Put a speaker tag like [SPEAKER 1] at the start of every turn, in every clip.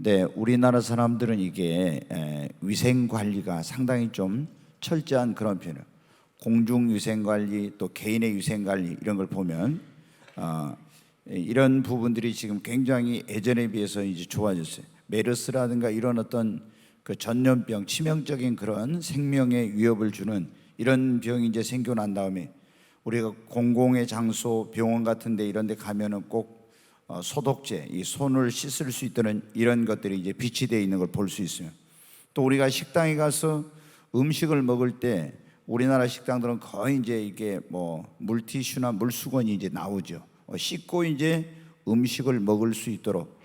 [SPEAKER 1] 근데 우리나라 사람들은 이게 위생 관리가 상당히 좀 철저한 그런 편이에요. 공중 위생 관리, 또 개인의 위생 관리 이런 걸 보면 이런 부분들이 지금 굉장히 예전에 비해서 이제 좋아졌어요. 메르스라든가 이런 어떤 그 전염병, 치명적인 그런 생명에 위협을 주는 이런 병이 이제 생겨난 다음에 우리가 공공의 장소, 병원 같은데 이런 데 가면은 꼭 소독제, 이 손을 씻을 수 있도록 이런 것들이 이제 비치되어 있는 걸 볼 수 있어요. 또 우리가 식당에 가서 음식을 먹을 때 우리나라 식당들은 거의 이제 이게 뭐 물티슈나 물수건이 이제 나오죠. 씻고 이제 음식을 먹을 수 있도록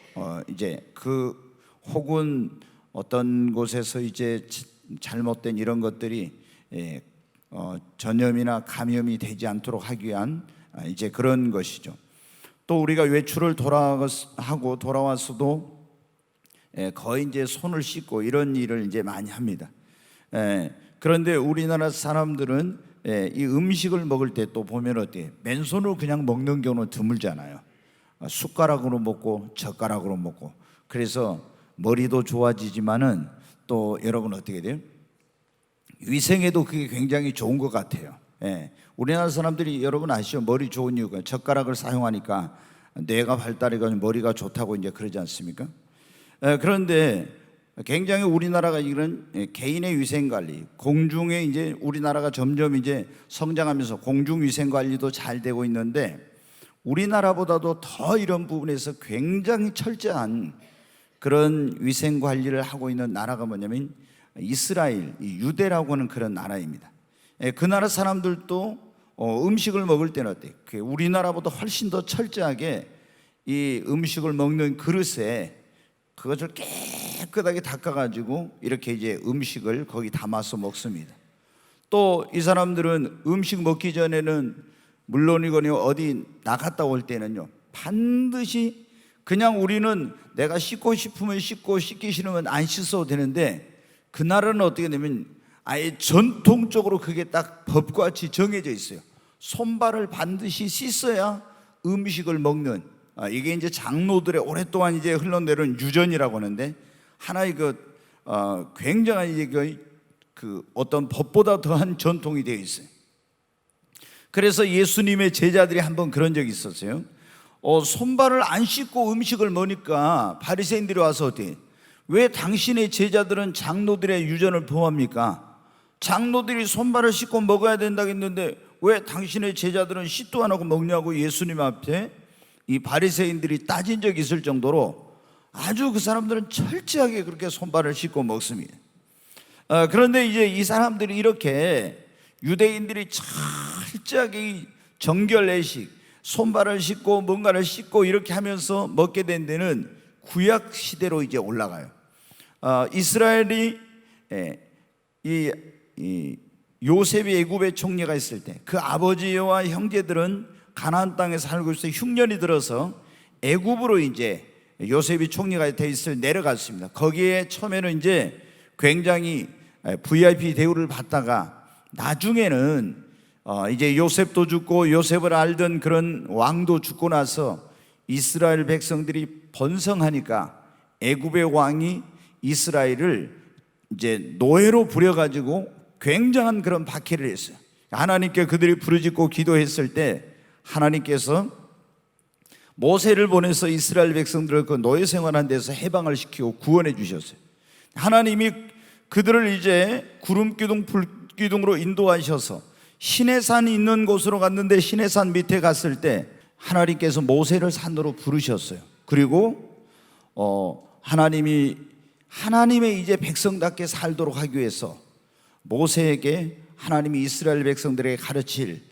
[SPEAKER 1] 이제 그 혹은 어떤 곳에서 이제 잘못된 이런 것들이 전염이나 감염이 되지 않도록 하기 위한 이제 그런 것이죠. 또 우리가 외출을 하고 돌아와서도 거의 이제 손을 씻고 이런 일을 이제 많이 합니다. 그런데 우리나라 사람들은 이 음식을 먹을 때 또 보면 어때요? 맨손으로 그냥 먹는 경우는 드물잖아요. 숟가락으로 먹고 젓가락으로 먹고. 그래서 머리도 좋아지지만은 또 여러분 어떻게 돼요? 위생에도 그게 굉장히 좋은 것 같아요. 우리나라 사람들이 여러분 아시죠? 머리 좋은 이유가 젓가락을 사용하니까 뇌가 발달해가지고 머리가 좋다고 이제 그러지 않습니까? 그런데 굉장히 우리나라가 이런 개인의 위생 관리, 공중에 이제 우리나라가 점점 이제 성장하면서 공중 위생 관리도 잘 되고 있는데 우리나라보다도 더 이런 부분에서 굉장히 철저한 그런 위생 관리를 하고 있는 나라가 뭐냐면 이스라엘, 유대라고 하는 그런 나라입니다. 그 나라 사람들도 음식을 먹을 때는 어때요? 우리나라보다 훨씬 더 철저하게 이 음식을 먹는 그릇에 그것을 깨끗하게 닦아가지고 이렇게 이제 음식을 거기 담아서 먹습니다. 또 이 사람들은 음식 먹기 전에는 물론이거니와 어디 나갔다 올 때는요 반드시 그냥 우리는 내가 씻고 싶으면 씻고 씻기 싫으면 안 씻어도 되는데 그 나라는 어떻게 되면 아예 전통적으로 그게 딱 법같이 정해져 있어요. 손발을 반드시 씻어야 음식을 먹는 이게 이제 장로들의 오랫동안 이제 흘러내려온 유전이라고 하는데 하나의 굉장한 이제 그 어떤 법보다 더한 전통이 되어 있어요. 그래서 예수님의 제자들이 한번 그런 적이 있었어요. 손발을 안 씻고 음식을 먹으니까 바리새인들이 와서 어떻게 왜 당신의 제자들은 장로들의 유전을 범합니까? 장로들이 손발을 씻고 먹어야 된다고 했는데 왜 당신의 제자들은 씻도 안 하고 먹냐고 예수님 앞에 이 바리새인들이 따진 적이 있을 정도로 아주 그 사람들은 철저하게 그렇게 손발을 씻고 먹습니다. 그런데 이제 이 사람들이 이렇게 유대인들이 철저하게 정결례식 손발을 씻고 뭔가를 씻고 이렇게 하면서 먹게 된 데는 구약 시대로 이제 올라가요. 이스라엘이 이 요셉이 애굽의 총리가 있을 때 그 아버지와 형제들은 가나안 땅에 살고 있어 흉년이 들어서 애굽으로 이제 요셉이 총리가 돼 있을 내려갔습니다. 거기에 처음에는 이제 굉장히 VIP 대우를 받다가 나중에는 이제 요셉도 죽고 요셉을 알던 그런 왕도 죽고 나서 이스라엘 백성들이 번성하니까 애굽의 왕이 이스라엘을 이제 노예로 부려가지고 굉장한 그런 박해를 했어요. 하나님께 그들이 부르짖고 기도했을 때 하나님께서 모세를 보내서 이스라엘 백성들을 그 노예 생활한 데서 해방을 시키고 구원해 주셨어요. 하나님이 그들을 이제 구름 기둥 불 기둥으로 인도하셔서 시내산이 있는 곳으로 갔는데 시내산 밑에 갔을 때 하나님께서 모세를 산으로 부르셨어요. 그리고 하나님의 이제 백성답게 살도록 하기 위해서 모세에게 하나님이 이스라엘 백성들에게 가르칠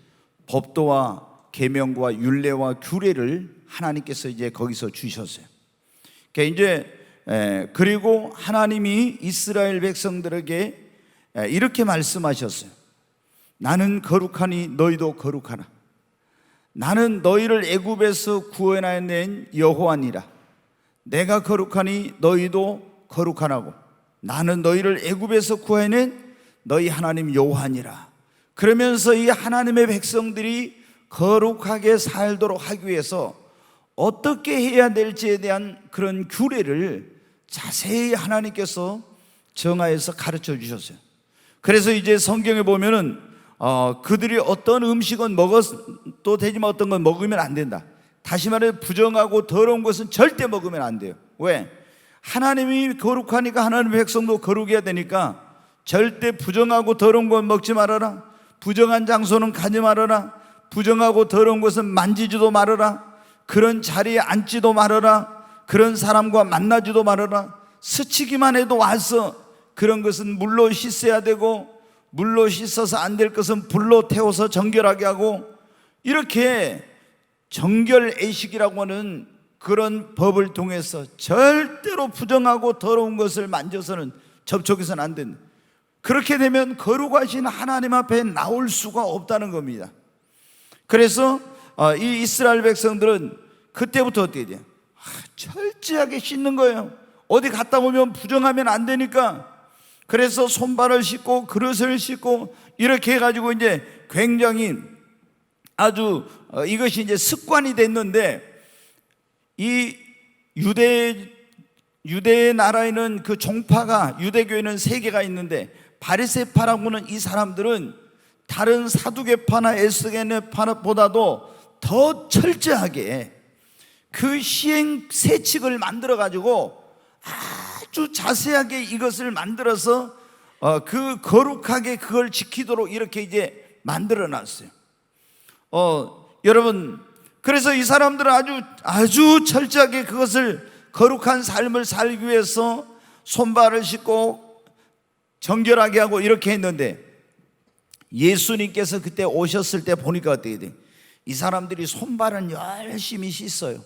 [SPEAKER 1] 법도와 계명과 율례와 규례를 하나님께서 이제 거기서 주셨어요. 그러니까 이제 그리고 하나님이 이스라엘 백성들에게 이렇게 말씀하셨어요. 나는 거룩하니 너희도 거룩하라. 나는 너희를 애굽에서 구원하여 여호와니라. 내가 거룩하니 너희도 거룩하라고. 나는 너희를 애굽에서 구해낸 너희 하나님 여호와니라. 그러면서 이 하나님의 백성들이 거룩하게 살도록 하기 위해서 어떻게 해야 될지에 대한 그런 규례를 자세히 하나님께서 정하여서 가르쳐 주셨어요. 그래서 이제 성경에 보면은 그들이 어떤 음식은 먹어도 되지만 어떤 건 먹으면 안 된다. 다시 말해 부정하고 더러운 것은 절대 먹으면 안 돼요. 왜? 하나님이 거룩하니까 하나님의 백성도 거룩해야 되니까 절대 부정하고 더러운 것 먹지 말아라. 부정한 장소는 가지 말아라. 부정하고 더러운 것은 만지지도 말아라. 그런 자리에 앉지도 말아라. 그런 사람과 만나지도 말아라. 스치기만 해도 와서 그런 것은 물로 씻어야 되고, 물로 씻어서 안 될 것은 불로 태워서 정결하게 하고, 이렇게 정결애식이라고 하는 그런 법을 통해서 절대로 부정하고 더러운 것을 만져서는 접촉해서는 안 된다. 그렇게 되면 거룩하신 하나님 앞에 나올 수가 없다는 겁니다. 그래서 이 이스라엘 백성들은 그때부터 어떻게 돼요? 철저하게 씻는 거예요. 어디 갔다 오면 부정하면 안 되니까. 그래서 손발을 씻고 그릇을 씻고 이렇게 해가지고 이제 굉장히 아주 이것이 이제 습관이 됐는데, 이 유대 나라에는 그 종파가, 유대교에는 세 개가 있는데, 바리새파라고는 이 사람들은 다른 사두개파나 에스게네파보다도 더 철저하게 그 시행 세칙을 만들어 가지고 아주 자세하게 이것을 만들어서 그 거룩하게 그걸 지키도록 이렇게 이제 만들어 놨어요. 여러분, 그래서 이 사람들은 아주 철저하게 그것을 거룩한 삶을 살기 위해서 손발을 씻고 정결하게 하고 이렇게 했는데, 예수님께서 그때 오셨을 때 보니까 어떻게 돼? 이 사람들이 손발은 열심히 씻어요.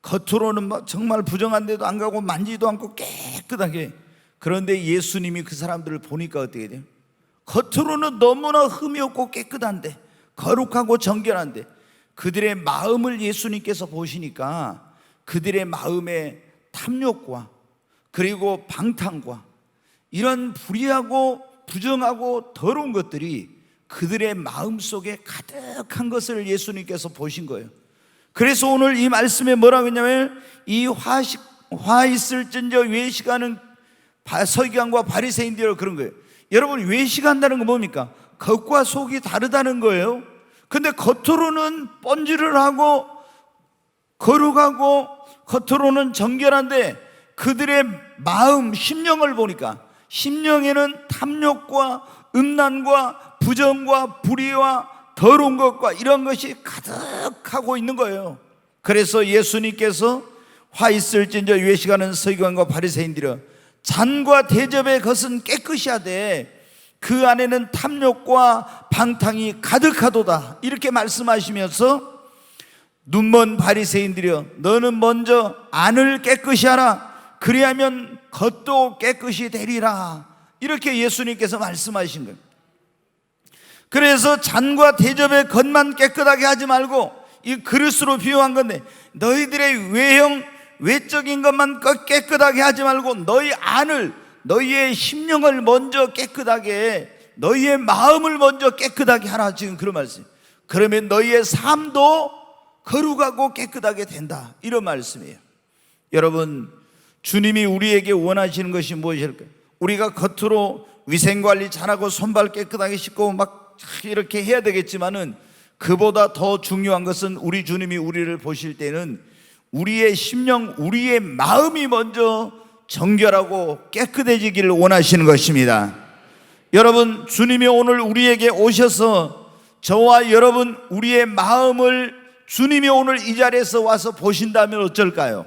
[SPEAKER 1] 겉으로는 정말 부정한 데도 안 가고 만지도 않고 깨끗하게. 그런데 예수님이 그 사람들을 보니까 어떻게 돼요? 겉으로는 너무나 흠이 없고 깨끗한데, 거룩하고 정결한데, 그들의 마음을 예수님께서 보시니까 그들의 마음에 탐욕과 그리고 방탕과 이런 불의하고 부정하고 더러운 것들이 그들의 마음속에 가득한 것을 예수님께서 보신 거예요. 그래서 오늘 이 말씀에 뭐라고 했냐면, 이 화 있을진저 외식하는 서기관과 바리새인들, 그런 거예요. 여러분, 외식한다는 건 뭡니까? 겉과 속이 다르다는 거예요. 근데 겉으로는 번지를 하고 거룩하고 겉으로는 정결한데, 그들의 마음, 심령을 보니까 심령에는 탐욕과 음란과 부정과 불의와 더러운 것과 이런 것이 가득하고 있는 거예요. 그래서 예수님께서 화 있을진저 외식하는 서기관과 바리새인들아, 잔과 대접의 것은 깨끗이 하되 그 안에는 탐욕과 방탕이 가득하도다, 이렇게 말씀하시면서, 눈먼 바리새인들이여, 너는 먼저 안을 깨끗이 하라. 그리하면 겉도 깨끗이 되리라. 이렇게 예수님께서 말씀하신 거예요. 그래서 잔과 대접의 겉만 깨끗하게 하지 말고, 이 그릇으로 비유한 건데, 너희들의 외적인 것만 깨끗하게 하지 말고 너희 안을, 너희의 심령을 먼저 깨끗하게, 너희의 마음을 먼저 깨끗하게 하라, 지금 그런 말씀. 그러면 너희의 삶도 거룩하고 깨끗하게 된다, 이런 말씀이에요. 여러분, 주님이 우리에게 원하시는 것이 무엇일까요? 우리가 겉으로 위생관리 잘하고 손발 깨끗하게 씻고 막 이렇게 해야 되겠지만은, 그보다 더 중요한 것은 우리 주님이 우리를 보실 때는 우리의 심령, 우리의 마음이 먼저 정결하고 깨끗해지기를 원하시는 것입니다. 여러분, 주님이 오늘 우리에게 오셔서 저와 여러분, 우리의 마음을 주님이 오늘 이 자리에서 와서 보신다면 어쩔까요?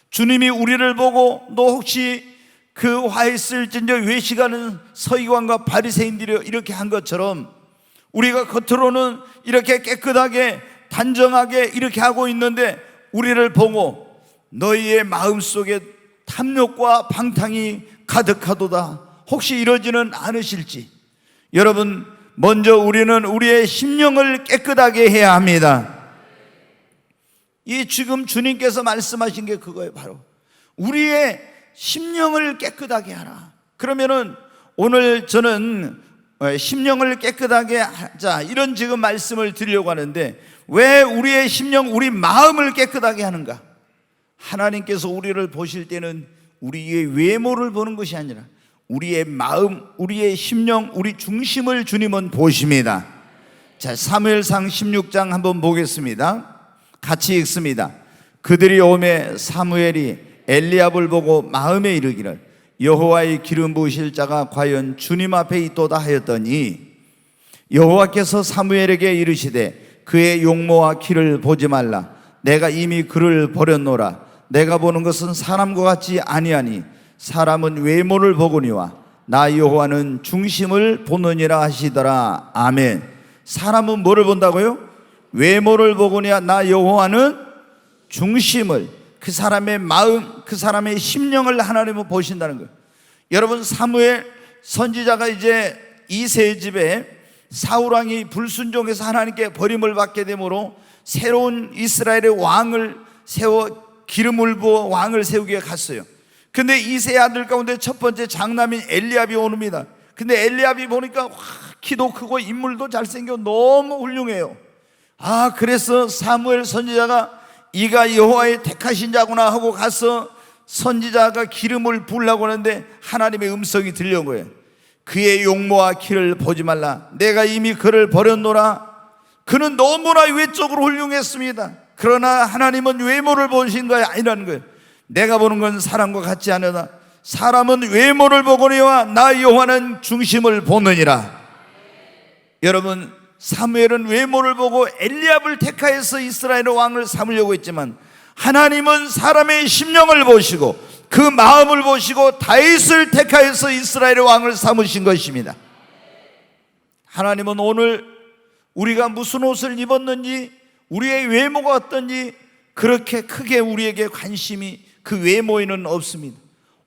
[SPEAKER 1] 주님이 우리를 보고, 너 혹시 그 화 있을진저 외식하는 서기관과 바리새인들이 이렇게 한 것처럼 우리가 겉으로는 이렇게 깨끗하게 단정하게 이렇게 하고 있는데, 우리를 보고 너희의 마음속에 탐욕과 방탕이 가득하도다, 혹시 이러지는 않으실지. 여러분, 먼저 우리는 우리의 심령을 깨끗하게 해야 합니다. 이 지금 주님께서 말씀하신 게 그거예요. 바로 우리의 심령을 깨끗하게 하라. 그러면은 오늘 저는 심령을 깨끗하게 하자, 이런 지금 말씀을 드리려고 하는데, 왜 우리의 심령, 우리 마음을 깨끗하게 하는가? 하나님께서 우리를 보실 때는 우리의 외모를 보는 것이 아니라 우리의 마음, 우리의 심령, 우리 중심을 주님은 보십니다. 자, 사무엘상 16장 한번 보겠습니다. 같이 읽습니다. 그들이 오매 사무엘이 엘리압을 보고 마음에 이르기를 여호와의 기름 부으실 자가 과연 주님 앞에 있도다 하였더니 여호와께서 사무엘에게 이르시되 그의 용모와 키를 보지 말라. 내가 이미 그를 버렸노라. 내가 보는 것은 사람과 같지 아니하니 사람은 외모를 보거니와 나 여호와는 중심을 보느니라 하시더라. 아멘. 사람은 뭐를 본다고요? 외모를 보거니와 나 여호와는 중심을, 그 사람의 마음, 그 사람의 심령을 하나님은 보신다는 거예요. 여러분, 사무엘 선지자가 이제 이새의 집에 사울왕이 불순종해서 하나님께 버림을 받게 되므로 새로운 이스라엘의 왕을 세워 기름을 부어 왕을 세우기에 갔어요. 근데 이새의 아들 가운데 첫 번째 장남인 엘리압이 옵니다. 근데 엘리압이 보니까 키도 크고 인물도 잘생겨 너무 훌륭해요. 그래서 사무엘 선지자가 이가 여호와의 택하신 자구나 하고 가서 선지자가 기름을 부으려고 하는데 하나님의 음성이 들려온 거예요. 그의 용모와 키를 보지 말라. 내가 이미 그를 버렸노라. 그는 너무나 외적으로 훌륭했습니다. 그러나 하나님은 외모를 보신 것이 아니라는 거예요. 내가 보는 건 사람과 같지 않으나 사람은 외모를 보거니와 나 여호와는 중심을 보느니라. 여러분, 사무엘은 외모를 보고 엘리압을 택하여서 이스라엘의 왕을 삼으려고 했지만 하나님은 사람의 심령을 보시고 그 마음을 보시고 다윗을 택하여서 이스라엘의 왕을 삼으신 것입니다. 하나님은 오늘 우리가 무슨 옷을 입었는지, 우리의 외모가 어떤지 그렇게 크게 우리에게 관심이 그 외모에는 없습니다.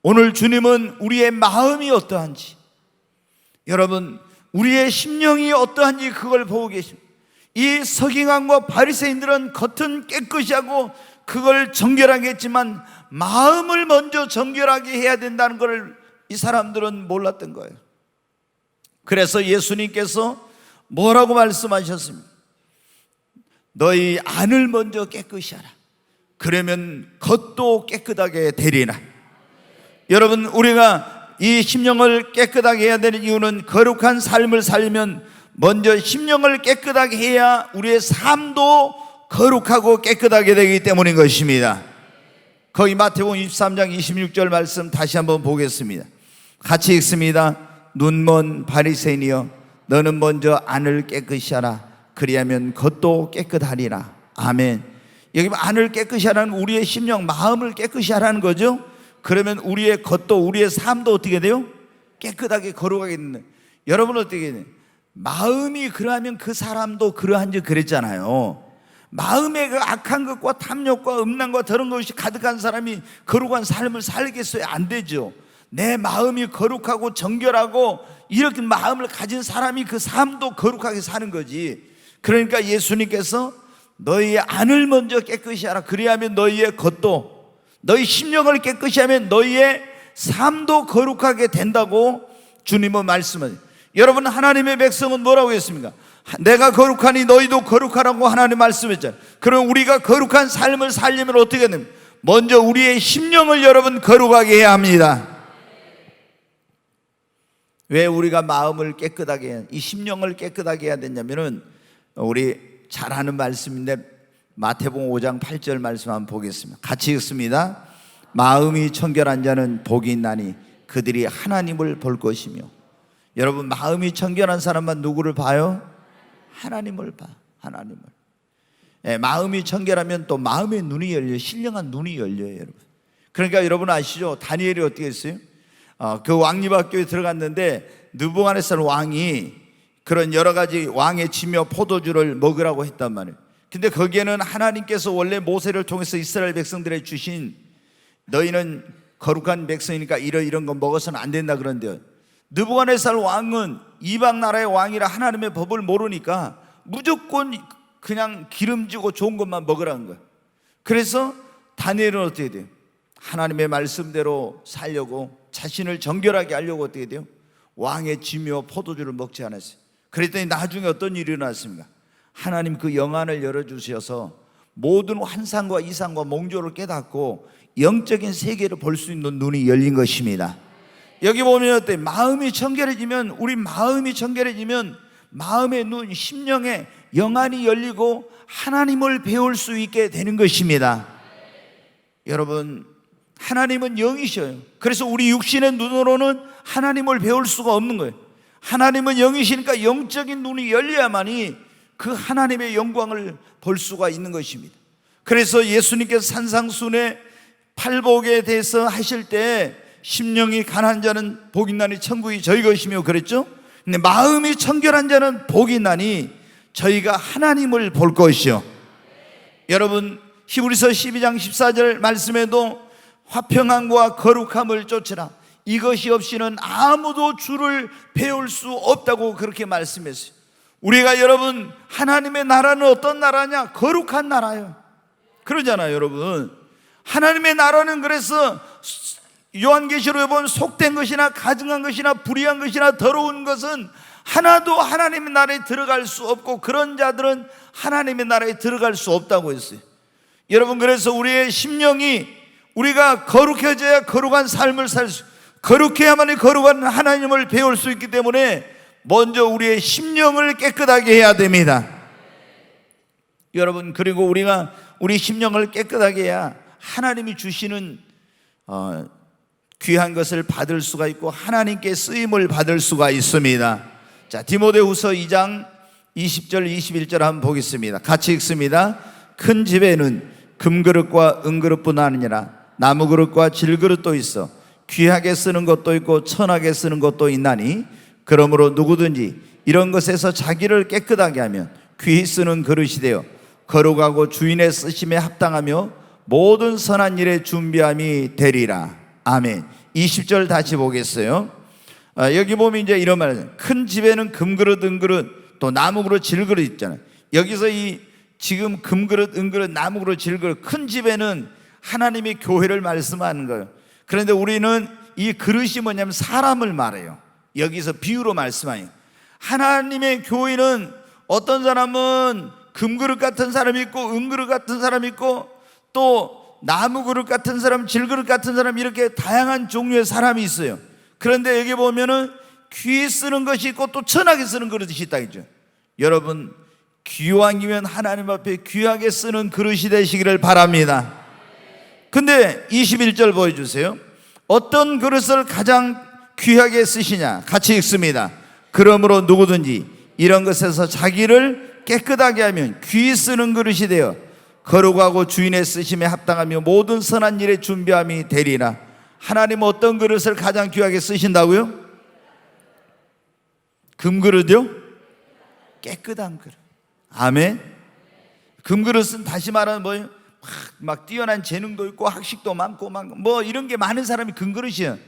[SPEAKER 1] 오늘 주님은 우리의 마음이 어떠한지, 여러분 우리의 심령이 어떠한지 그걸 보고 계십니다. 이 서기관과 바리새인들은 겉은 깨끗이 하고 그걸 정결하게 했지만 마음을 먼저 정결하게 해야 된다는 걸 이 사람들은 몰랐던 거예요. 그래서 예수님께서 뭐라고 말씀하셨습니까? 너희 안을 먼저 깨끗이 하라. 그러면 겉도 깨끗하게 되리라. 여러분, 우리가 이 심령을 깨끗하게 해야 되는 이유는 거룩한 삶을 살면 먼저 심령을 깨끗하게 해야 우리의 삶도 거룩하고 깨끗하게 되기 때문인 것입니다. 거기 마태복음 23장 26절 말씀 다시 한번 보겠습니다. 같이 읽습니다. 눈먼 바리새인이여, 너는 먼저 안을 깨끗이 하라. 그리하면 겉도 깨끗하리라. 아멘. 여기 안을 깨끗이 하라는 우리의 심령, 마음을 깨끗이 하라는 거죠. 그러면 우리의 겉도, 우리의 삶도 어떻게 돼요? 깨끗하게 거룩하게 되는. 여러분 어떻게 돼요? 마음이 그러하면 그 사람도 그러한지 그랬잖아요. 마음에 그 악한 것과 탐욕과 음란과 더러운 것이 가득한 사람이 거룩한 삶을 살겠어요? 안 되죠. 내 마음이 거룩하고 정결하고 이렇게 마음을 가진 사람이 그 삶도 거룩하게 사는 거지. 그러니까 예수님께서 너희의 안을 먼저 깨끗이 하라. 그리하면 너희의 겉도, 너희 심령을 깨끗이 하면 너희의 삶도 거룩하게 된다고 주님은 말씀하세요. 여러분, 하나님의 백성은 뭐라고 했습니까? 내가 거룩하니 너희도 거룩하라고 하나님 말씀했잖아요. 그럼 우리가 거룩한 삶을 살려면 어떻게 됩니까? 먼저 우리의 심령을 여러분 거룩하게 해야 합니다. 왜 우리가 마음을 깨끗하게 해야, 이 심령을 깨끗하게 해야 되냐면은 우리 잘 아는 말씀인데 마태복음 5장 8절 말씀 한번 보겠습니다. 같이 읽습니다. 마음이 청결한 자는 복이 있나니 그들이 하나님을 볼 것이며. 여러분, 마음이 청결한 사람만 누구를 봐요? 하나님을 봐. 하나님을. 마음이 청결하면 또 마음의 눈이 열려요. 신령한 눈이 열려요, 여러분. 그러니까 여러분 아시죠? 다니엘이 어떻게 했어요? 그 왕립학교에 들어갔는데 느부갓네살 왕이 그런 여러 가지 왕의 지며 포도주를 먹으라고 했단 말이에요. 근데 거기에는 하나님께서 원래 모세를 통해서 이스라엘 백성들에 주신, 너희는 거룩한 백성이니까 이런 거 먹어서는 안 된다 그런데요, 느부갓네살 왕은 이방 나라의 왕이라 하나님의 법을 모르니까 무조건 그냥 기름지고 좋은 것만 먹으라는 거예요. 그래서 다니엘은 어떻게 돼요? 하나님의 말씀대로 살려고, 자신을 정결하게 하려고 어떻게 돼요? 왕의 지며 포도주를 먹지 않았어요. 그랬더니 나중에 어떤 일이 일어났습니까? 하나님 그 영안을 열어주셔서 모든 환상과 이상과 몽조를 깨닫고 영적인 세계를 볼 수 있는 눈이 열린 것입니다. 여기 보면 어때? 마음이 청결해지면, 우리 마음이 청결해지면 마음의 눈, 심령의 영안이 열리고 하나님을 배울 수 있게 되는 것입니다. 여러분, 하나님은 영이셔요. 그래서 우리 육신의 눈으로는 하나님을 배울 수가 없는 거예요. 하나님은 영이시니까 영적인 눈이 열려야만이 그 하나님의 영광을 볼 수가 있는 것입니다. 그래서 예수님께서 산상순의 팔복에 대해서 하실 때 심령이 가난한 자는 복이 나니 천국이 저희 것이며 그랬죠. 근데 마음이 청결한 자는 복이 나니 저희가 하나님을 볼 것이요. 여러분, 히브리서 12장 14절 말씀에도 화평함과 거룩함을 쫓으라, 이것이 없이는 아무도 주를 배울 수 없다고 그렇게 말씀했어요. 우리가, 여러분, 하나님의 나라는 어떤 나라냐? 거룩한 나라예요. 그러잖아요, 여러분. 하나님의 나라는, 그래서 요한계시록에 보면 속된 것이나 가증한 것이나 불의한 것이나 더러운 것은 하나도 하나님의 나라에 들어갈 수 없고, 그런 자들은 하나님의 나라에 들어갈 수 없다고 했어요. 여러분, 그래서 우리의 심령이, 우리가 거룩해져야 거룩한 삶을 살 수, 거룩해야만이 거룩한 하나님을 배울 수 있기 때문에 먼저 우리의 심령을 깨끗하게 해야 됩니다. 여러분, 그리고 우리가 우리 심령을 깨끗하게 해야 하나님이 주시는 귀한 것을 받을 수가 있고 하나님께 쓰임을 받을 수가 있습니다. 자, 디모데후서 2장 20절 21절 한번 보겠습니다. 같이 읽습니다. 큰 집에는 금그릇과 은그릇뿐 아니라 나무그릇과 질그릇도 있어 귀하게 쓰는 것도 있고 천하게 쓰는 것도 있나니, 그러므로 누구든지 이런 것에서 자기를 깨끗하게 하면 귀히 쓰는 그릇이 되어 거룩하고 주인의 쓰심에 합당하며 모든 선한 일에 준비함이 되리라. 아멘. 20절 다시 보겠어요. 여기 보면 이제 이런 말이에요. 큰 집에는 금그릇, 은그릇, 또 나무그릇, 질그릇 있잖아요. 여기서 이 지금 금그릇, 은그릇, 나무그릇, 질그릇, 큰 집에는 하나님의 교회를 말씀하는 거예요. 그런데 우리는 이 그릇이 뭐냐면 사람을 말해요. 여기서 비유로 말씀하요. 하나님의 교회는 어떤 사람은 금그릇 같은 사람이 있고 은그릇 같은 사람이 있고 또 나무그릇 같은 사람, 질그릇 같은 사람, 이렇게 다양한 종류의 사람이 있어요. 그런데 여기 보면은 귀히 쓰는 것이 있고 또 천하게 쓰는 그릇이 있다 했죠. 여러분, 귀왕이면 하나님 앞에 귀하게 쓰는 그릇이 되시기를 바랍니다. 근데 21절 보여주세요. 어떤 그릇을 가장 귀하게 쓰시냐? 같이 읽습니다. 그러므로 누구든지 이런 것에서 자기를 깨끗하게 하면 귀히 쓰는 그릇이 되어 거룩하고 주인의 쓰심에 합당하며 모든 선한 일에 준비함이 되리라. 하나님은 어떤 그릇을 가장 귀하게 쓰신다고요? 금그릇이요? 깨끗한 그릇. 아멘. 금그릇은 다시 말하면 뭐예요? 막 뛰어난 재능도 있고 학식도 많고 뭐 이런 게 많은 사람이 금그릇이에요.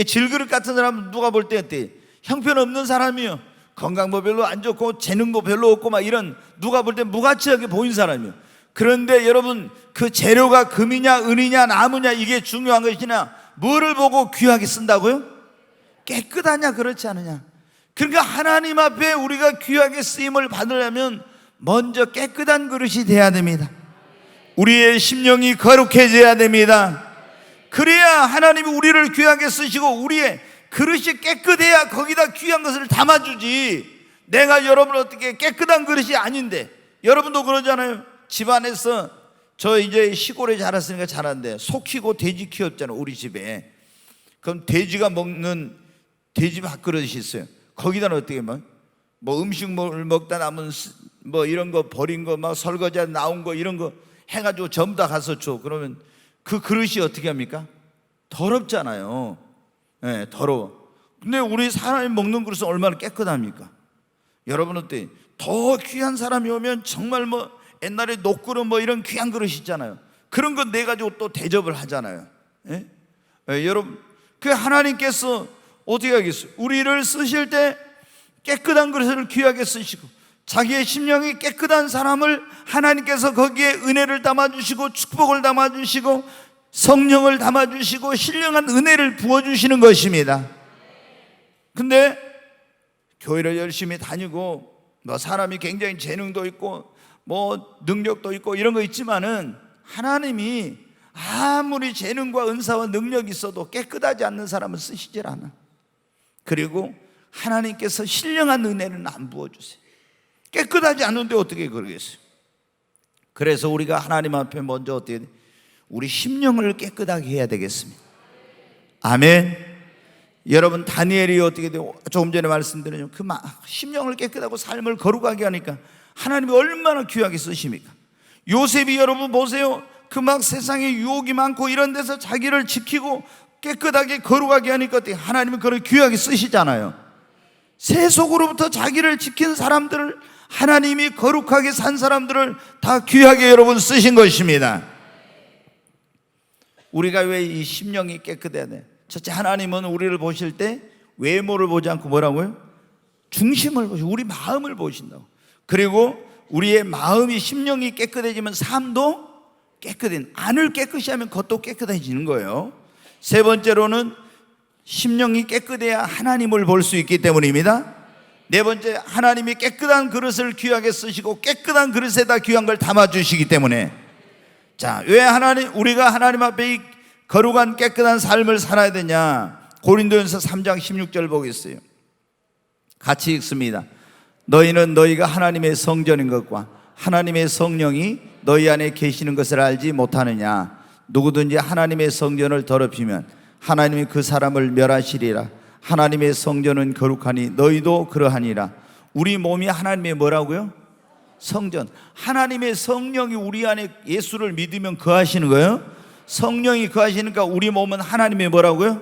[SPEAKER 1] 질그릇 같은 사람은 누가 볼 때 어때? 형편없는 사람이요. 건강도 별로 안 좋고 재능도 별로 없고 막 이런, 누가 볼 때 무가치하게 보인 사람이요. 그런데 여러분, 그 재료가 금이냐 은이냐 나무냐 이게 중요한 것이냐? 뭐를 보고 귀하게 쓴다고요? 깨끗하냐 그렇지 않느냐? 그러니까 하나님 앞에 우리가 귀하게 쓰임을 받으려면 먼저 깨끗한 그릇이 돼야 됩니다. 우리의 심령이 거룩해져야 됩니다. 그래야 하나님이 우리를 귀하게 쓰시고 우리의 그릇이 깨끗해야 거기다 귀한 것을 담아주지. 내가 여러분 어떻게 깨끗한 그릇이 아닌데, 여러분도 그러잖아요. 집안에서, 저 이제 시골에 자랐으니까 잘하는데 소 키고 돼지 키웠잖아요, 우리 집에. 그럼 돼지가 먹는 돼지 밥그릇이 있어요. 거기다는 어떻게 뭐 음식물 먹다 남은 뭐 이런 거 버린 거 막 설거지하다 나온 거 이런 거 해가지고 전부 다 가서 줘. 그러면 그 그릇이 어떻게 합니까? 더럽잖아요. 네, 더러워. 근데 우리 사람이 먹는 그릇은 얼마나 깨끗합니까? 여러분 어때? 더 귀한 사람이 오면 정말 뭐 옛날에 녹그릇 뭐 이런 귀한 그릇 있잖아요. 그런 거 내가지고 또 대접을 하잖아요. 예? 예, 여러분, 그 하나님께서 어떻게 하겠어요? 우리를 쓰실 때 깨끗한 그릇을 귀하게 쓰시고 자기의 심령이 깨끗한 사람을 하나님께서 거기에 은혜를 담아주시고 축복을 담아주시고 성령을 담아주시고 신령한 은혜를 부어주시는 것입니다. 근데 교회를 열심히 다니고 뭐 사람이 굉장히 재능도 있고 뭐 능력도 있고 이런 거 있지만은 하나님이 아무리 재능과 은사와 능력이 있어도 깨끗하지 않는 사람은 쓰시질 않아. 그리고 하나님께서 신령한 은혜는 안 부어주세요. 깨끗하지 않은데 어떻게 그러겠어요? 그래서 우리가 하나님 앞에 먼저 어떻게 돼? 우리 심령을 깨끗하게 해야 되겠습니다. 아멘. 여러분, 다니엘이 어떻게 돼요? 조금 전에 말씀드린 그 심령을 깨끗하고 삶을 거룩하게 하니까 하나님이 얼마나 귀하게 쓰십니까? 요셉이 여러분 보세요. 그 막 세상에 유혹이 많고 이런 데서 자기를 지키고 깨끗하게 거룩하게 하니까 하나님은 그걸 귀하게 쓰시잖아요. 세속으로부터 자기를 지킨 사람들을, 하나님이 거룩하게 산 사람들을 다 귀하게 여러분 쓰신 것입니다. 우리가 왜 이 심령이 깨끗해야 돼? 첫째, 하나님은 우리를 보실 때 외모를 보지 않고 뭐라고요? 중심을 보시고 우리 마음을 보신다고. 그리고 우리의 마음이, 심령이 깨끗해지면 삶도 깨끗해. 안을 깨끗이 하면 겉도 깨끗해지는 거예요. 세 번째로는 심령이 깨끗해야 하나님을 볼 수 있기 때문입니다. 네 번째, 하나님이 깨끗한 그릇을 귀하게 쓰시고 깨끗한 그릇에다 귀한 걸 담아주시기 때문에. 자, 왜 우리가 하나님 앞에 이 거룩한 깨끗한 삶을 살아야 되냐? 고린도전서 3장 16절 보겠어요. 같이 읽습니다. 너희는 너희가 하나님의 성전인 것과 하나님의 성령이 너희 안에 계시는 것을 알지 못하느냐? 누구든지 하나님의 성전을 더럽히면 하나님이 그 사람을 멸하시리라. 하나님의 성전은 거룩하니 너희도 그러하니라. 우리 몸이 하나님의 뭐라고요? 성전. 하나님의 성령이 우리 안에 예수를 믿으면 거하시는 거예요. 성령이 거하시니까 우리 몸은 하나님의 뭐라고요?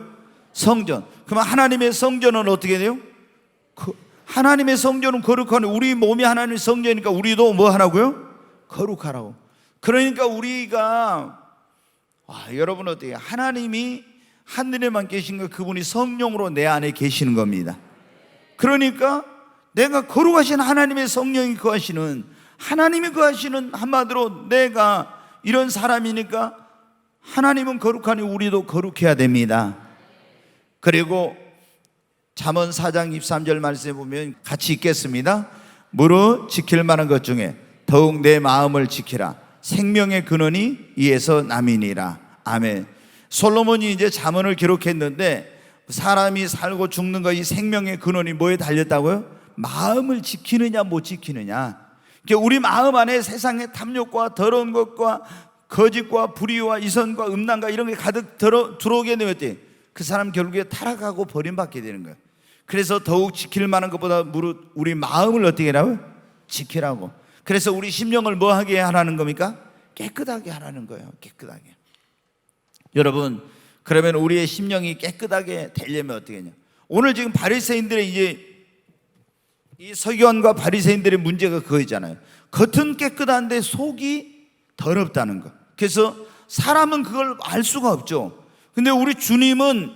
[SPEAKER 1] 성전. 그러면 하나님의 성전은 어떻게 돼요? 하나님의 성전은 거룩하니 우리 몸이 하나님의 성전이니까 우리도 뭐 하라고요? 거룩하라고. 그러니까 우리가 여러분 어때요? 하나님이 하늘에만 계신 거, 그분이 성령으로 내 안에 계시는 겁니다. 그러니까 내가 거룩하신 하나님의 성령이 거하시는, 하나님이 거하시는, 한마디로 내가 이런 사람이니까 하나님은 거룩하니 우리도 거룩해야 됩니다. 그리고 잠언 4장 23절 말씀에 보면 같이 읽겠습니다. 무릇 지킬 만한 것 중에 더욱 내 마음을 지키라. 생명의 근원이 이에서 남이니라. 아멘. 솔로몬이 이제 잠언을 기록했는데 사람이 살고 죽는 거, 이 생명의 근원이 뭐에 달렸다고요? 마음을 지키느냐 못 지키느냐. 그러니까 우리 마음 안에 세상의 탐욕과 더러운 것과 거짓과 불의와 이선과 음란과 이런 게 가득 들어오게 되면 그 사람 결국에 타락하고 버림받게 되는 거예요. 그래서 더욱 지킬 만한 것보다 무릇 우리 마음을 어떻게 하라고요? 지키라고. 그래서 우리 심령을 뭐 하게 하라는 겁니까? 깨끗하게 하라는 거예요. 깨끗하게. 여러분, 그러면 우리의 심령이 깨끗하게 되려면 어떻게 하냐? 오늘 지금 바리새인들의 이제 이 서기관과 바리새인들의 문제가 그거잖아요. 겉은 깨끗한데 속이 더럽다는 거. 그래서 사람은 그걸 알 수가 없죠. 근데 우리 주님은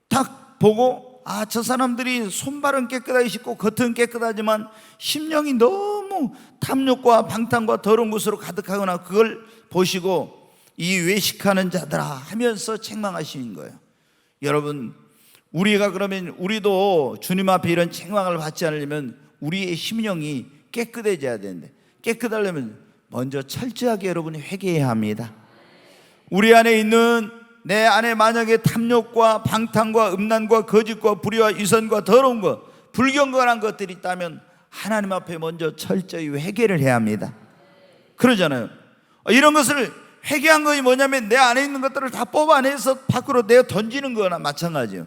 [SPEAKER 1] 딱 보고 저 사람들이 손발은 깨끗하게 씻고 겉은 깨끗하지만 심령이 너무 탐욕과 방탕과 더러운 것으로 가득하거나 그걸 보시고 이 외식하는 자들아 하면서 책망하시는 거예요. 여러분, 우리가 그러면 우리도 주님 앞에 이런 책망을 받지 않으려면 우리의 심령이 깨끗해져야 되는데, 깨끗하려면 먼저 철저하게 여러분이 회개해야 합니다. 우리 안에 있는, 내 안에 만약에 탐욕과 방탕과 음란과 거짓과 불의와 이선과 더러운 것, 불경건한 것들이 있다면 하나님 앞에 먼저 철저히 회개를 해야 합니다. 그러잖아요. 이런 것을 회개한 것이 뭐냐면 내 안에 있는 것들을 다 뽑아내서 밖으로 내어 던지는 거나 마찬가지예요.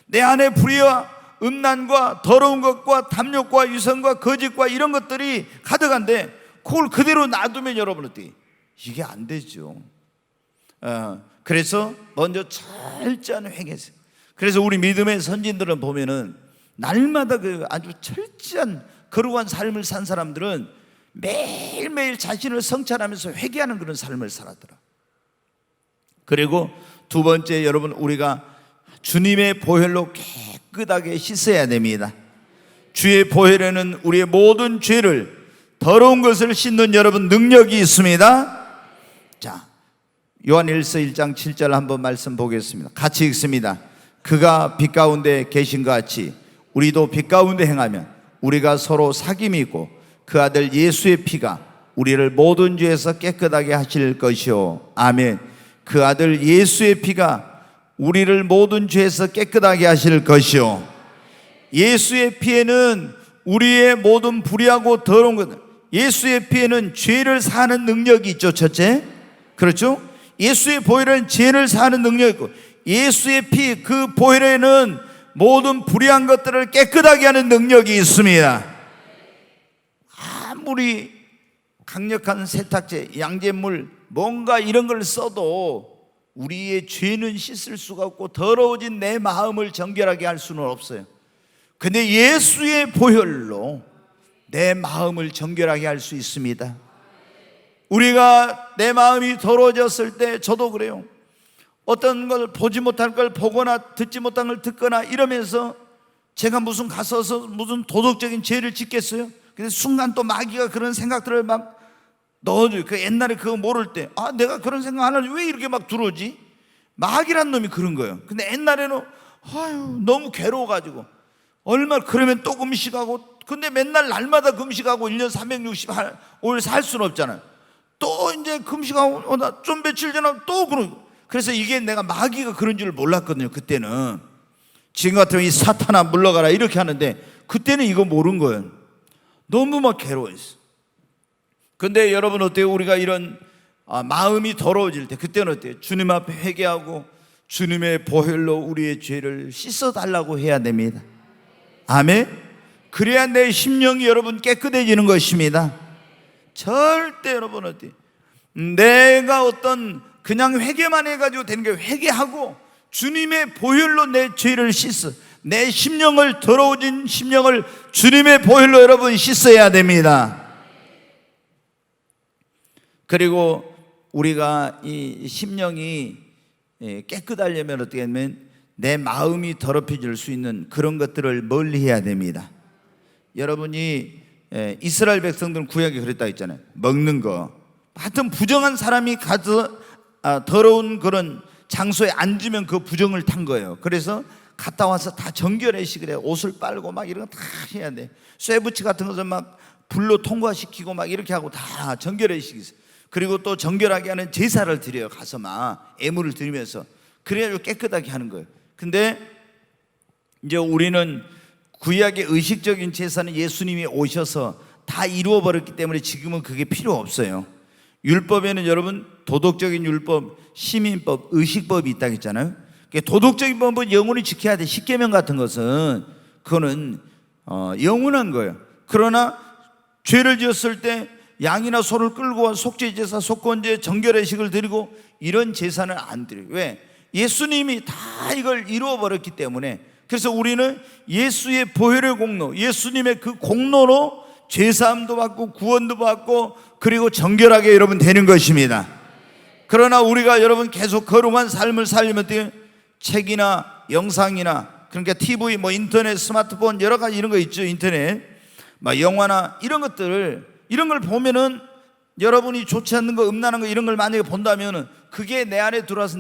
[SPEAKER 1] 내 안에 불의와 음란과 더러운 것과 탐욕과 유선과 거짓과 이런 것들이 가득한데 그걸 그대로 놔두면 여러분 어떻게? 이게 안 되죠. 그래서 먼저 철저한 회개세요. 그래서 우리 믿음의 선진들은 보면은 날마다 그 아주 철저한 거룩한 삶을 산 사람들은 매일매일 자신을 성찰하면서 회개하는 그런 삶을 살았더라. 그리고 두 번째, 여러분, 우리가 주님의 보혈로 깨끗하게 씻어야 됩니다. 주의 보혈에는 우리의 모든 죄를, 더러운 것을 씻는 여러분 능력이 있습니다. 자, 요한일서 1장 7절 한번 말씀 보겠습니다. 같이 읽습니다. 그가 빛 가운데 계신 것 같이 우리도 빛 가운데 행하면 우리가 서로 사귐이 있고 그 아들 예수의 피가 우리를 모든 죄에서 깨끗하게 하실 것이요. 아멘. 그 아들 예수의 피가 우리를 모든 죄에서 깨끗하게 하실 것이요, 예수의 피에는 우리의 모든 불의하고 더러운 것, 예수의 피에는 죄를 사하는 능력이 있죠. 첫째, 그렇죠? 예수의 보혈에는 죄를 사하는 능력이 있고, 예수의 피, 그 보혈에는 모든 불의한 것들을 깨끗하게 하는 능력이 있습니다. 아무리 강력한 세탁제, 양잿물, 뭔가 이런 걸 써도 우리의 죄는 씻을 수가 없고 더러워진 내 마음을 정결하게 할 수는 없어요. 근데 예수의 보혈로 내 마음을 정결하게 할 수 있습니다. 우리가 내 마음이 더러워졌을 때, 저도 그래요. 어떤 걸 보지 못할 걸 보거나 듣지 못한 걸 듣거나 이러면서 제가 무슨 가서서 무슨 도덕적인 죄를 짓겠어요? 근데 순간 또 마귀가 그런 생각들을 막 넣어줘요. 그 옛날에 그거 모를 때, 아, 내가 그런 생각 안 하지 왜 이렇게 막 들어오지? 마귀란 놈이 그런 거예요. 근데 옛날에는 너무 괴로워가지고 얼마나, 그러면 또 금식하고, 근데 맨날 날마다 금식하고 1년 365일 살 수는 없잖아요. 또 이제 금식하고 좀 며칠 지나면 또 그러고. 그래서 이게 내가 마귀가 그런 줄 몰랐거든요. 그때는 지금 같으면 이 사탄아 물러가라 이렇게 하는데, 그때는 이거 모른 거예요. 너무 막 괴로워했어. 근데 여러분 어때요? 우리가 이런 마음이 더러워질 때, 그때는 어때요? 주님 앞에 회개하고 주님의 보혈로 우리의 죄를 씻어달라고 해야 됩니다. 아멘. 그래야 내 심령이 여러분 깨끗해지는 것입니다. 절대 여러분 어때요? 내가 어떤 그냥 회개만 해가지고 되는 게, 회개하고 주님의 보혈로 내 죄를 씻어, 내 심령을, 더러워진 심령을 주님의 보혈로 여러분 씻어야 됩니다. 그리고 우리가 이 심령이 깨끗하려면 어떻게 하면 내 마음이 더럽혀질 수 있는 그런 것들을 멀리 해야 됩니다. 여러분이 이스라엘 백성들은 구약에 그랬다 했잖아요. 먹는 거, 하여튼 부정한 사람이 가서 더러운 그런 장소에 앉으면 그 부정을 탄 거예요. 그래서 갔다 와서 다 정결회식을 해요. 옷을 빨고 막 이런 거 다 해야 돼. 쇠붙이 같은 것을 막 불로 통과시키고 막 이렇게 하고 다 정결회식이 있어요. 그리고 또 정결하게 하는 제사를 드려요. 가서 막 애물을 드리면서, 그래야지고 깨끗하게 하는 거예요. 근데 이제 우리는 구약의 의식적인 제사는 예수님이 오셔서 다 이루어버렸기 때문에 지금은 그게 필요 없어요. 율법에는 여러분 도덕적인 율법, 시민법, 의식법이 있다고 했잖아요. 도덕적인 법은 영원히 지켜야 돼. 십계명 같은 것은 그거는 영원한 거예요. 그러나 죄를 지었을 때 양이나 소를 끌고 와 속죄제사, 속건제, 정결회식을 드리고 이런 제사는 안 드려요. 왜? 예수님이 다 이걸 이루어버렸기 때문에. 그래서 우리는 예수의 보혈의 공로, 예수님의 그 공로로 죄사함도 받고 구원도 받고 그리고 정결하게 여러분 되는 것입니다. 그러나 우리가 여러분 계속 거룩한 삶을 살려면 어때요? 책이나 영상이나, 그러니까 TV, 인터넷, 스마트폰 여러 가지 이런 거 있죠. 인터넷, 영화나 이런 것들, 이런 걸 보면은 여러분이 좋지 않는 거, 음란한 거 이런 걸 만약에 본다면은 그게 내 안에 들어와서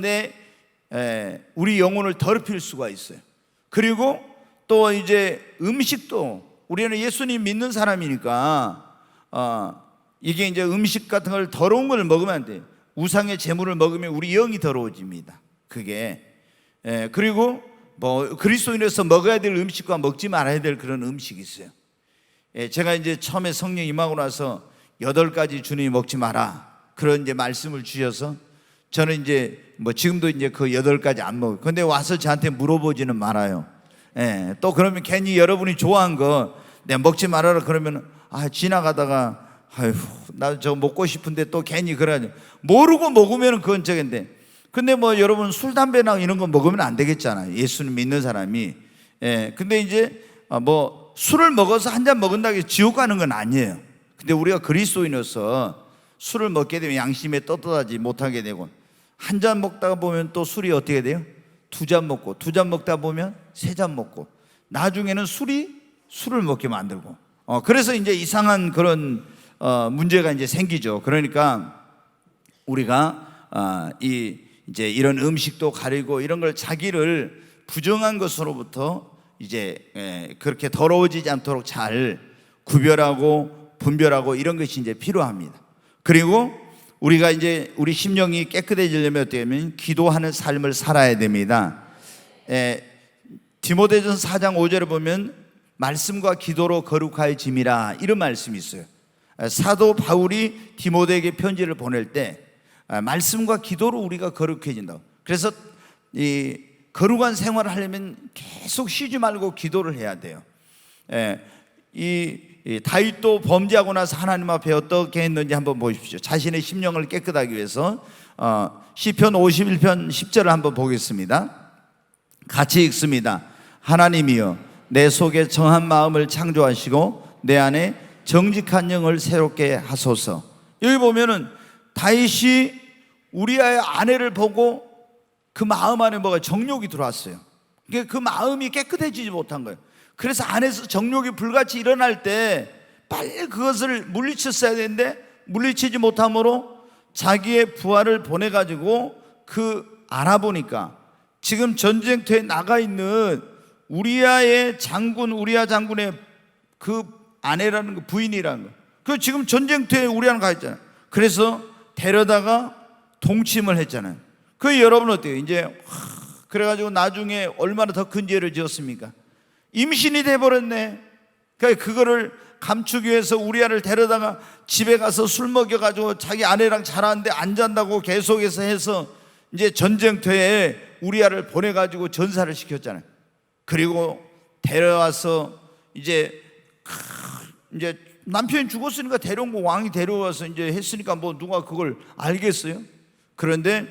[SPEAKER 1] 우리 영혼을 더럽힐 수가 있어요. 그리고 또 이제 음식도, 우리는 예수님 믿는 사람이니까 이게 이제 음식 같은 걸, 더러운 걸 먹으면 안 돼요. 우상의 제물을 먹으면 우리 영이 더러워집니다. 그게 그리고 그리스도인으로서 먹어야 될 음식과 먹지 말아야 될 그런 음식이 있어요. 제가 이제 처음에 성령 임하고 나서 8가지 주님이 먹지 마라 그런 이제 말씀을 주셔서 저는 이제 지금도 이제 그 8가지 안 먹어요. 근데 와서 저한테 물어보지는 말아요. 또 그러면 괜히 여러분이 좋아한 거 내가 먹지 말아라 그러면 지나가다가 아휴 나 저거 먹고 싶은데 또 괜히 그러죠. 모르고 먹으면 그건 저긴데, 근데 여러분 술 담배나 이런 거 먹으면 안 되겠잖아요. 예수님 믿는 사람이. 근데 이제 술을 먹어서 한 잔 먹은다고 해서 지옥 가는 건 아니에요. 근데 우리가 그리스도인으로서 술을 먹게 되면 양심에 떳떳하지 못하게 되고, 한 잔 먹다가 보면 또 술이 어떻게 돼요? 2잔 먹고, 2잔 먹다 보면 3잔 먹고, 나중에는 술을 먹게 만들고, 그래서 이제 이상한 그런 문제가 이제 생기죠. 그러니까 우리가 이제 이런 음식도 가리고 이런 걸 자기를 부정한 것으로부터 이제 그렇게 더러워지지 않도록 잘 구별하고 분별하고 이런 것이 이제 필요합니다. 그리고 우리가 이제 우리 심령이 깨끗해지려면 어떻게 하면 기도하는 삶을 살아야 됩니다. 디모데전서 4장 5절에 보면 말씀과 기도로 거룩해짐이라 이런 말씀이 있어요. 사도 바울이 디모데에게 편지를 보낼 때 말씀과 기도로 우리가 거룩해진다고. 그래서 이 거룩한 생활을 하려면 계속 쉬지 말고 기도를 해야 돼요. 이 다윗도 범죄하고 나서 하나님 앞에 어떻게 했는지 한번 보십시오. 자신의 심령을 깨끗하기 위해서 시편 51편 10절을 한번 보겠습니다. 같이 읽습니다. 하나님이여 내 속에 정한 마음을 창조하시고 내 안에 정직한 영을 새롭게 하소서. 여기 보면은 다윗이 우리아의 아내를 보고 그 마음 안에 뭐가 정욕이 들어왔어요. 그 마음이 깨끗해지지 못한 거예요. 그래서 안에서 정욕이 불같이 일어날 때 빨리 그것을 물리쳤어야 되는데 물리치지 못함으로 자기의 부하를 보내가지고 알아보니까 지금 전쟁터에 나가 있는 우리아의 장군, 우리아 장군의 그 아내라는 거, 부인이라는 거, 그 지금 전쟁터에 우리아는 가 있잖아요. 그래서 데려다가 동침을 했잖아요. 여러분 어때요? 이제 그래가지고 나중에 얼마나 더 큰 죄를 지었습니까? 임신이 돼버렸네. 그러니까 그거를 감추기 위해서 우리아를 데려다가 집에 가서 술 먹여가지고 자기 아내랑 자라는데 안 잔다고 계속해서 해서 이제 전쟁터에 우리아를 보내가지고 전사를 시켰잖아요. 그리고 데려와서 이제 남편이 죽었으니까 데려온 거 왕이 데려와서 이제 했으니까 뭐 누가 그걸 알겠어요? 그런데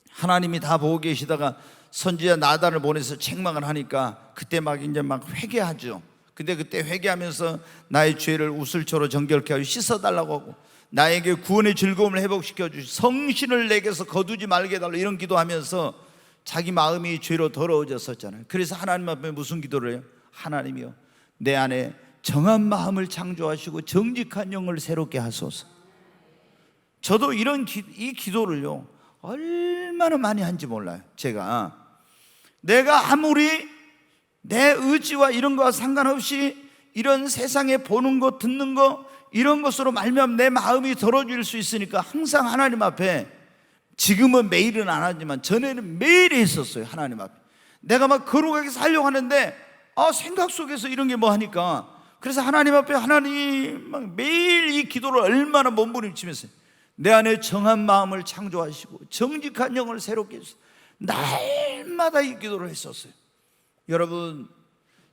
[SPEAKER 1] 하나님이 다 보고 계시다가 선지자 나단을 보내서 책망을 하니까 그때 막 회개하죠. 근데 그때 회개하면서 나의 죄를 우슬초로 정결케 하고 씻어달라고 하고 나에게 구원의 즐거움을 회복시켜 주시 성신을 내게서 거두지 말게 해달라고 이런 기도하면서 자기 마음이 죄로 더러워졌었잖아요. 그래서 하나님 앞에 무슨 기도를 해요? 하나님이요 내 안에 정한 마음을 창조하시고 정직한 영을 새롭게 하소서. 저도 이 기도를요 얼마나 많이 한지 몰라요. 내가 아무리 내 의지와 이런 거와 상관없이 이런 세상에 보는 것 듣는 것 이런 것으로 말미암아 내 마음이 더러워질 수 있으니까 항상 하나님 앞에, 지금은 매일은 안 하지만 전에는 매일 했었어요. 하나님 앞에 내가 막 거룩하게 살려고 하는데 생각 속에서 이런 게 뭐 하니까, 그래서 하나님 앞에 하나님 막 매일 이 기도를 얼마나 몸부림치면서 내 안에 정한 마음을 창조하시고 정직한 영을 새롭게 해주소서. 날마다 이 기도를 했었어요. 여러분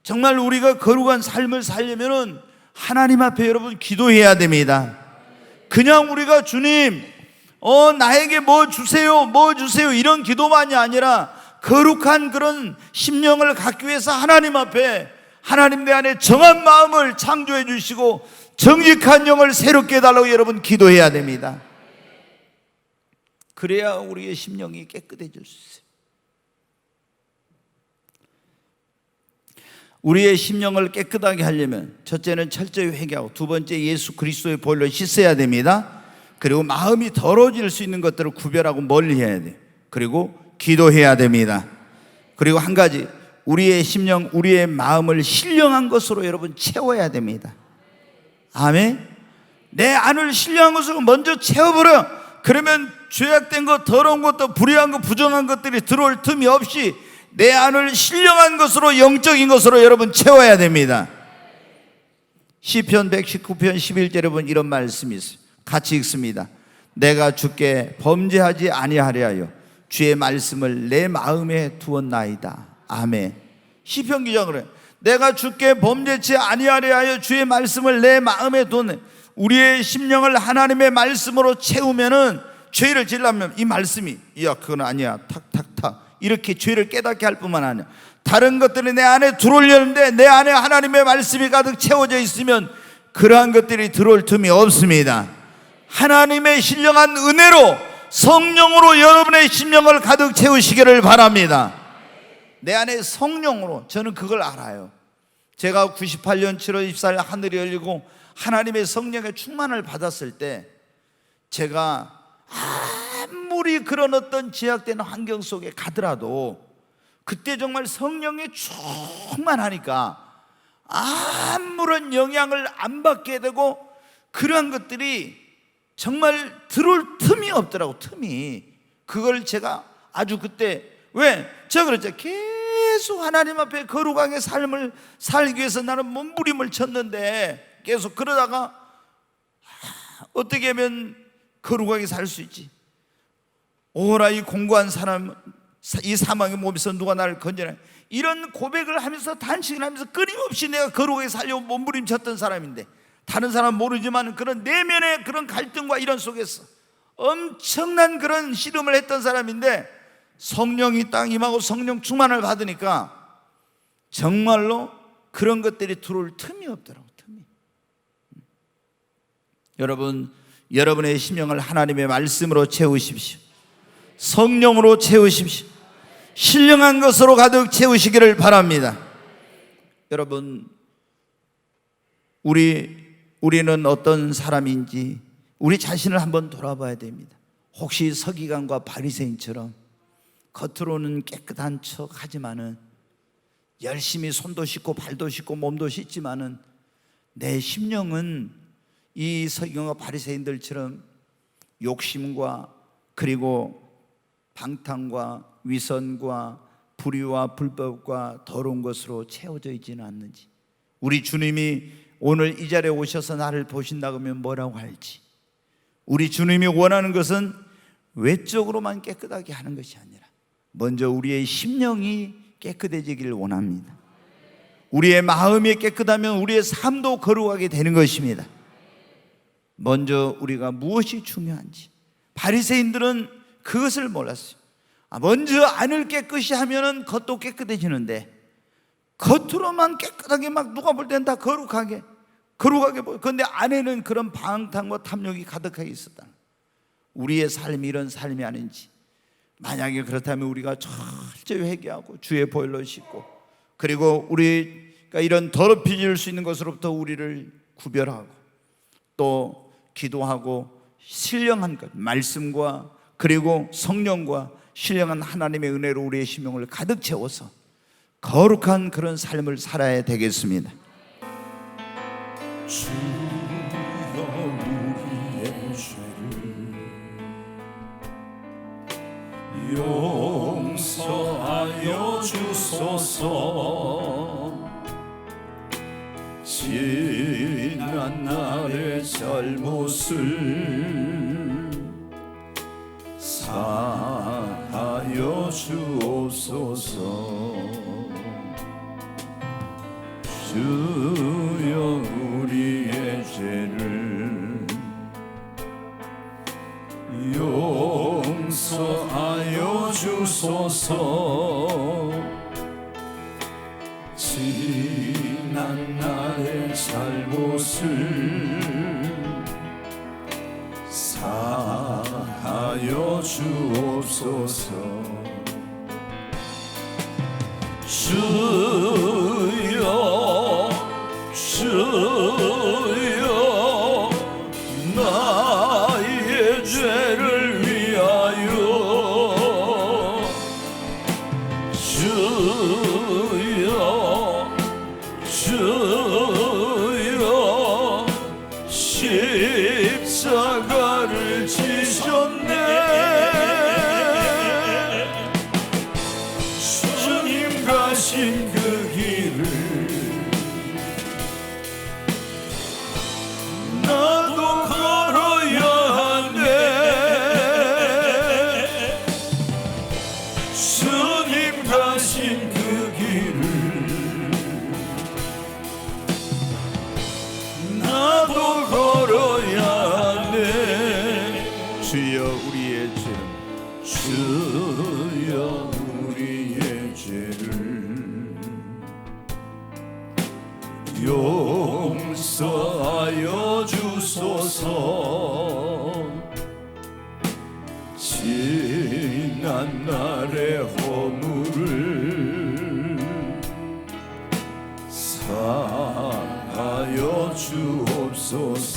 [SPEAKER 1] 정말 우리가 거룩한 삶을 살려면은 하나님 앞에 여러분 기도해야 됩니다. 그냥 우리가 주님 나에게 뭐 주세요 이런 기도만이 아니라 거룩한 그런 심령을 갖기 위해서 하나님 앞에 하나님 내 안에 정한 마음을 창조해 주시고 정직한 영을 새롭게 해달라고 여러분 기도해야 됩니다. 그래야 우리의 심령이 깨끗해질 수 있어요. 우리의 심령을 깨끗하게 하려면 첫째는 철저히 회개하고, 두 번째 예수 그리스도의 보혈로 씻어야 됩니다. 그리고 마음이 더러워질 수 있는 것들을 구별하고 멀리해야 돼요. 그리고 기도해야 됩니다. 그리고 한 가지, 우리의 심령, 우리의 마음을 신령한 것으로 여러분 채워야 됩니다. 아멘. 내 안을 신령한 것으로 먼저 채워버려. 그러면 죄악된 것, 더러운 것도, 불의한 것, 부정한 것들이 들어올 틈이 없이 내 안을 신령한 것으로, 영적인 것으로 여러분 채워야 됩니다. 시편 119편 11절에 보면 이런 말씀이 있어요. 같이 읽습니다. 내가 주께 범죄하지 아니하려 주의 말씀을 내 마음에 두었나이다. 아멘. 시편 기자가 그래요. 내가 주께 범죄치 아니하려 주의 말씀을 내 마음에 두었네. 우리의 심령을 하나님의 말씀으로 채우면은 죄를 지으려면 이 말씀이 그건 아니야 탁탁탁 이렇게 죄를 깨닫게 할 뿐만 아니라 다른 것들이 내 안에 들어오려는데 내 안에 하나님의 말씀이 가득 채워져 있으면 그러한 것들이 들어올 틈이 없습니다. 하나님의 신령한 은혜로, 성령으로 여러분의 심령을 가득 채우시기를 바랍니다. 내 안에 성령으로, 저는 그걸 알아요. 제가 98년 7월 24일 하늘이 열리고 하나님의 성령의 충만을 받았을 때, 제가 아무리 그런 어떤 제약되는 환경 속에 가더라도 그때 정말 성령이 충만하니까 아무런 영향을 안 받게 되고, 그러한 것들이 정말 들어올 틈이 없더라고. 틈이. 그걸 제가 아주 그때 제가 그랬죠. 계속 하나님 앞에 거룩하게 삶을 살기 위해서 나는 몸부림을 쳤는데 계속 그러다가 어떻게 하면 거룩하게 살 수 있지? 오라 이 공고한 사람, 이 사망의 몸에서 누가 나를 건져내? 이런 고백을 하면서 단식을 하면서 끊임없이 내가 거룩하게 살려고 몸부림쳤던 사람인데, 다른 사람은 모르지만 그런 내면의 그런 갈등과 이런 속에서 엄청난 그런 씨름을 했던 사람인데, 성령이 딱 임하고 성령 충만을 받으니까 정말로 그런 것들이 들어올 틈이 없더라고. 틈이. 여러분, 여러분의 심령을 하나님의 말씀으로 채우십시오. 성령으로 채우십시오. 신령한 것으로 가득 채우시기를 바랍니다. 여러분, 우리는 어떤 사람인지 우리 자신을 한번 돌아봐야 됩니다. 혹시 서기관과 바리새인처럼 겉으로는 깨끗한 척 하지만은, 열심히 손도 씻고 발도 씻고 몸도 씻지만은 내 심령은 이 서기관과 바리새인들처럼 욕심과 그리고 방탕과 위선과 불의와 불법과 더러운 것으로 채워져 있지는 않는지, 우리 주님이 오늘 이 자리에 오셔서 나를 보신다고 하면 뭐라고 할지, 우리 주님이 원하는 것은 외적으로만 깨끗하게 하는 것이 아니라 먼저 우리의 심령이 깨끗해지기를 원합니다. 우리의 마음이 깨끗하면 우리의 삶도 거룩하게 되는 것입니다. 먼저 우리가 무엇이 중요한지, 바리새인들은 그것을 몰랐어요. 먼저 안을 깨끗이 하면은 겉도 깨끗해지는데, 겉으로만 깨끗하게 막 누가 볼 때는 다 거룩하게 보여. 그런데 안에는 그런 방탕과 탐욕이 가득하게 있었다. 우리의 삶이 이런 삶이 아닌지, 만약에 그렇다면 우리가 철저히 회개하고 주의 보혈로 씻고, 그리고 우리가 이런 더럽혀질 수 있는 것으로부터 우리를 구별하고, 또 기도하고 신령한 것, 말씀과 그리고 성령과 신령한 하나님의 은혜로 우리의 심령을 가득 채워서 거룩한 그런 삶을 살아야 되겠습니다.
[SPEAKER 2] 주여 우리의 죄를 용서하여 주소서. 지난 날의 잘못을 사하여 주옵소서. 주여 우리의 죄를 용서하여 주소서. 지난 날의 잘못을 사하여 주옵소서. 주여 주여 나의 죄를 위하여 주여 주여 십자가를 지셨네. 주님 가신 그 길을 나도 걸어야 하네. 주님 가신 그 길을 나도 걸어야 하네.
[SPEAKER 1] 주여 우리의 죄,
[SPEAKER 2] 주여 우리의 죄를 용서하여 주소서. 지난 날의 허물을 사하여 주옵소서.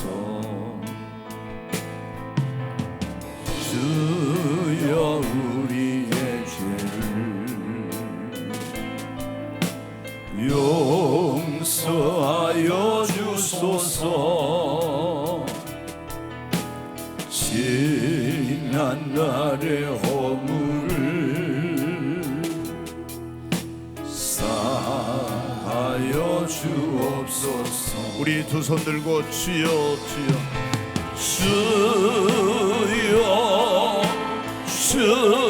[SPEAKER 2] 주여 우리의 죄를 용서하여 주소서. 지난날의 허물을 사하여 주옵소서.
[SPEAKER 1] 우리 두 손 들고 주여 주여
[SPEAKER 2] 주여 주여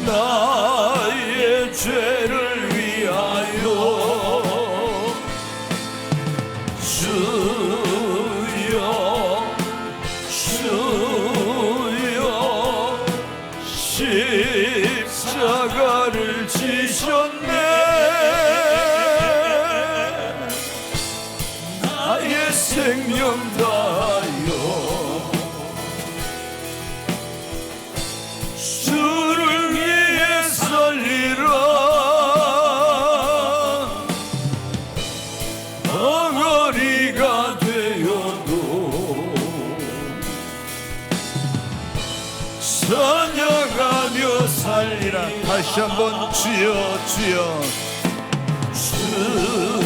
[SPEAKER 2] 나의 죄를 위하여 주여 주여 십자가를 지셨네. 나의 생명 다하여 주를 위해 살리라. 덩어리가 되어도 사냥하며 살리라.
[SPEAKER 1] 다시 한번 주여 주여
[SPEAKER 2] 주여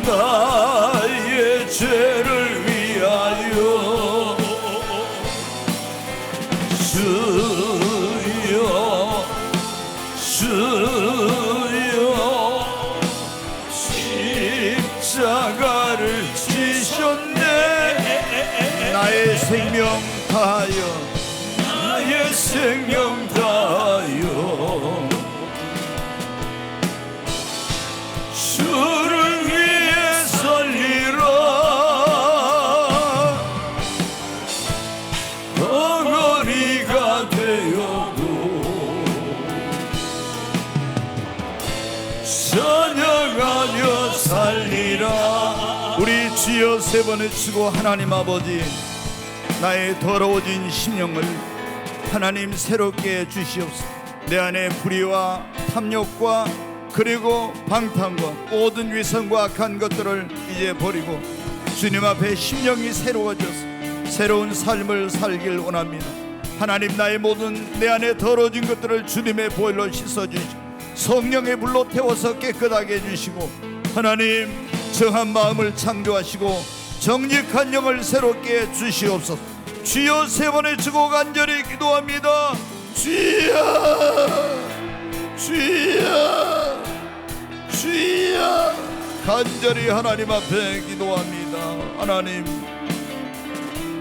[SPEAKER 2] 나의 죄를 위하여 주여 주여 십자가를 지셨네.
[SPEAKER 1] 나의 생명 다하여
[SPEAKER 2] 나의 생명 다하여 주를 위해 살리라. 덩어리가 되어도 사냥하며 살리라.
[SPEAKER 1] 우리 주여 세 번을 치고 하나님 아버지, 나의 더러워진 심령을 하나님 새롭게 주시옵소서. 내 안에 불의와 탐욕과 그리고 방탕과 모든 위선과 악한 것들을 이제 버리고 주님 앞에 심령이 새로워져서 새로운 삶을 살길 원합니다. 하나님, 나의 모든 내 안에 더러워진 것들을 주님의 보혈로 씻어주시고 성령의 불로 태워서 깨끗하게 해주시고 하나님, 정한 마음을 창조하시고 정직한 영을 새롭게 주시옵소서. 주여 세 번을 치고 간절히 기도합니다. 주여 주여 주여, 간절히 하나님 앞에 기도합니다. 하나님,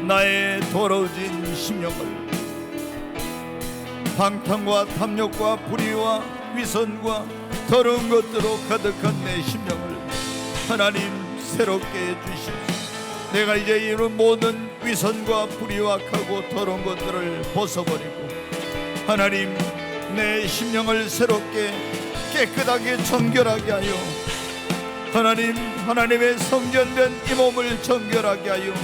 [SPEAKER 1] 나의 더러워진 심령을 방탕과 탐욕과 불의와 위선과 더러운 것들로 가득한 내 심령을 하나님 새롭게 해주시옵소서. 내가 이제 이런 모든 위선과 불의와 악하고 더러운 것들을 벗어버리고 하나님, 내 심령을 새롭게 깨끗하게 정결하게 하여 하나님, 하나님의 성전된 이 몸을 정결하게 하여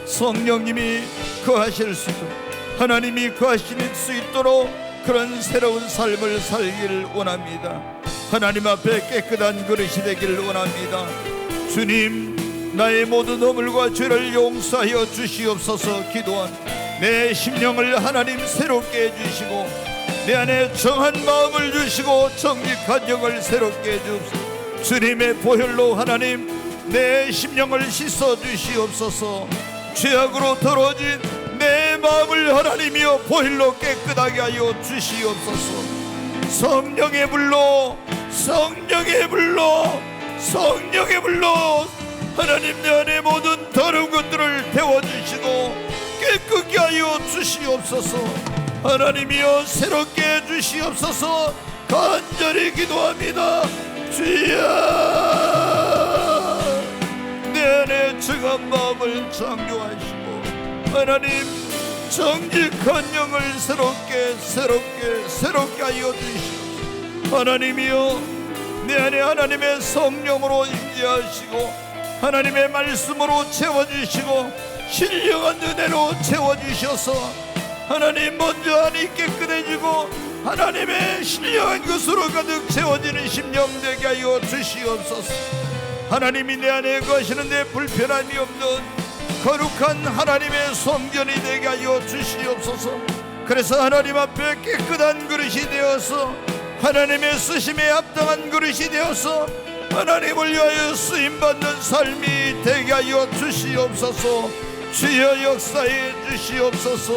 [SPEAKER 1] 성령님이 거하실 수 있도록, 하나님이 거하실 수 있도록 그런 새로운 삶을 살기를 원합니다. 하나님 앞에 깨끗한 그릇이 되기를 원합니다. 주님, 나의 모든 허물과 죄를 용서하여 주시옵소서. 기도한 내 심령을 하나님 새롭게 해주시고 내 안에 정한 마음을 주시고 정직한 영을 새롭게 해주옵소서. 주님의 보혈로 하나님 내 심령을 씻어 주시옵소서. 죄악으로 더러워진 내 마음을 하나님이여 보혈로 깨끗하게 하여 주시옵소서. 성령의 불로, 성령의 불로, 성령의 불로 하나님, 내 안에 모든 더러운 것들을 태워주시고 깨끗게 하여 주시옵소서. 하나님이여 새롭게 해주시옵소서. 간절히 기도합니다. 주여, 내 안에 정한 마음을 창조하시고 하나님, 정직한 영을 새롭게 하여 주시옵소서. 하나님이여, 내 안에 하나님의 성령으로 임재하시고 하나님의 말씀으로 채워주시고 신령한 은혜로 채워주셔서 하나님, 먼저 안이 깨끗해지고 하나님의 신령한 것으로 가득 채워지는 심령 되게 하여 주시옵소서. 하나님이 내 안에 거하시는데 불편함이 없는 거룩한 하나님의 성전이 되게 하여 주시옵소서. 그래서 하나님 앞에 깨끗한 그릇이 되어서 하나님의 쓰심에 합당한 그릇이 되어서 하나님을 위하여 쓰임받는 삶이 되게 하여 주시옵소서. 주여 역사해 주시옵소서.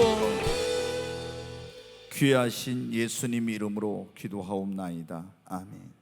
[SPEAKER 1] 귀하신 예수님 이름으로 기도하옵나이다. 아멘.